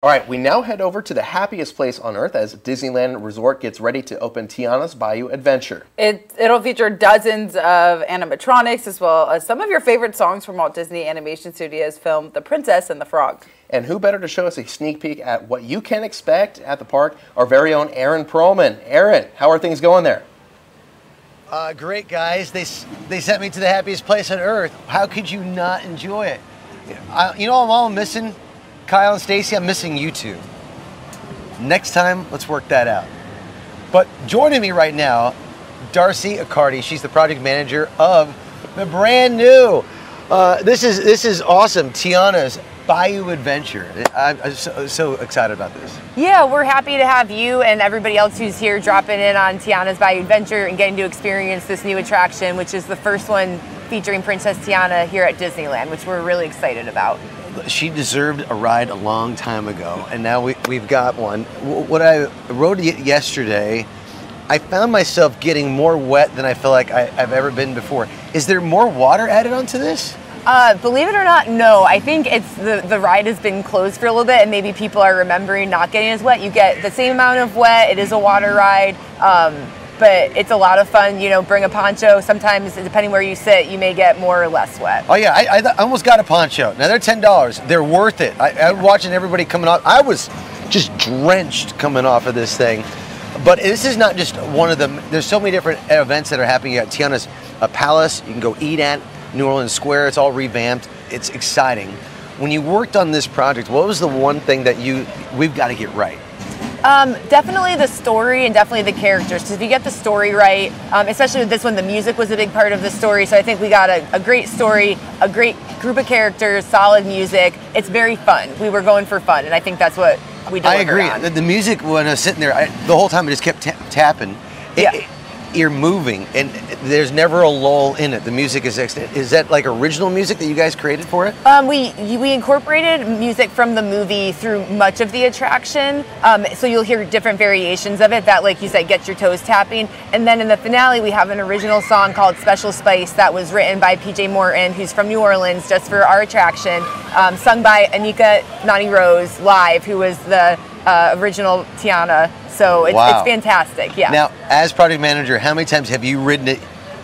All right, we now head over to the happiest place on earth as Disneyland Resort gets ready to open Tiana's Bayou Adventure. It'll feature dozens of animatronics as well as some of your favorite songs from Walt Disney Animation Studios' film The Princess and the Frog. And who better to show us a sneak peek at what you can expect at the park? Our very own Aaron Perlman. Aaron, how are things going there? Great, guys. They sent me to the happiest place on earth. How could you not enjoy it? You know, I'm all missing. Kyle and Stacy, I'm missing you two. Next time, let's work that out. But joining me right now, Darcy Accardi. She's the project manager of the brand new. This is awesome. Tiana's Bayou Adventure. I'm so excited about this. Yeah, we're happy to have you and everybody else who's here dropping in on Tiana's Bayou Adventure and getting to experience this new attraction, which is the first one featuring Princess Tiana here at Disneyland, which we're really excited about. She deserved a ride a long time ago, and now we've got one. What I wrote yesterday, I found myself getting more wet than I feel like I've ever been before. Is there more water added onto this? Believe it or not, no. I think it's the ride has been closed for a little bit, and maybe people are remembering not getting as wet. You get the same amount of wet. It is a water ride. But it's a lot of fun, you know, bring a poncho. Sometimes, depending where you sit, you may get more or less wet. Oh yeah, I almost got a poncho. Now they're $10. They're worth it. I'm watching everybody coming off. I was just drenched coming off of this thing. But this is not just one of them. There's so many different events that are happening at Tiana's Palace. You can go eat at New Orleans Square. It's all revamped. It's exciting. When you worked on this project, what was the one thing that we've got to get right? Definitely the story and definitely the characters. Because if you get the story right, especially with this one, the music was a big part of the story. So I think we got a great story, a great group of characters, solid music. It's very fun. We were going for fun, and I think that's what we delivered. I agree. The music, when I was sitting there, the whole time it just kept tapping. You're moving, and there's never a lull in it. The music is that like original music that you guys created for it? We incorporated music from the movie through much of the attraction, so you'll hear different variations of it that, like you said, get your toes tapping. And then in the finale, we have an original song called Special Spice that was written by PJ Morton, who's from New Orleans, just for our attraction, sung by Anika Nani Rose live, who was the original Tiana. So it's fantastic, yeah. Now, as project manager, how many times have you ridden it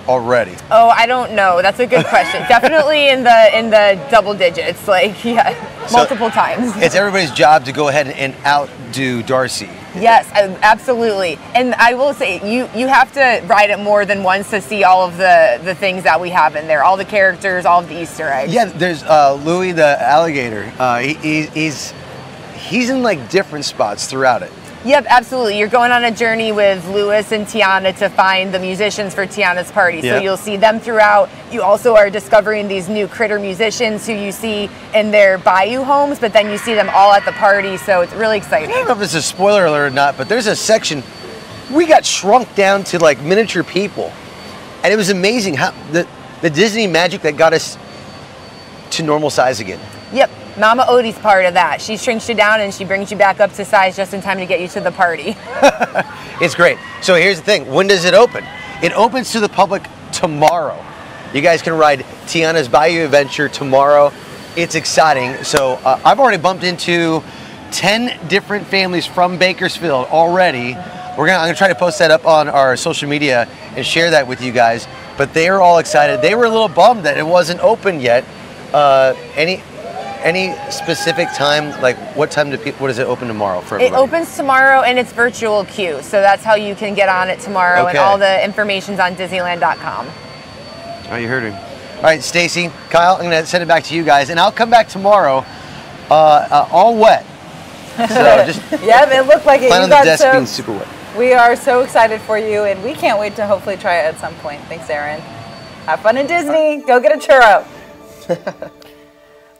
already? Oh, I don't know. That's a good question. Definitely in the double digits, like, yeah, multiple times. It's everybody's job to go ahead and outdo Darcy. Yes, absolutely. And I will say, you have to ride it more than once to see all of the things that we have in there, all the characters, all of the Easter eggs. Yeah, there's Louis the alligator. He's in like different spots throughout it. Yep, absolutely. You're going on a journey with Louis and Tiana to find the musicians for Tiana's party. So you'll see them throughout. You also are discovering these new critter musicians who you see in their Bayou homes, but then you see them all at the party. So it's really exciting. I don't know if this is a spoiler alert or not, but there's a section, we got shrunk down to like miniature people. And it was amazing how the Disney magic that got us to normal size again. Yep. Mama Odie's part of that. She shrinks you down and she brings you back up to size just in time to get you to the party. It's great. So here's the thing. When does it open? It opens to the public tomorrow. You guys can ride Tiana's Bayou Adventure tomorrow. It's exciting. So I've already bumped into 10 different families from Bakersfield already. I'm gonna try to post that up on our social media and share that with you guys. But they are all excited. They were a little bummed that it wasn't open yet. Any specific time, like what time what does it open tomorrow for everybody? It opens tomorrow and it's virtual queue, so that's how you can get on it tomorrow, and all the information's on Disneyland.com. Oh, you heard him. All right, Stacy, Kyle, I'm gonna send it back to you guys, and I'll come back tomorrow, all wet. So just yeah, it looked like it. Plan on the desk being super wet. We are so excited for you, and we can't wait to hopefully try it at some point. Thanks, Aaron. Have fun in Disney. Go get a churro.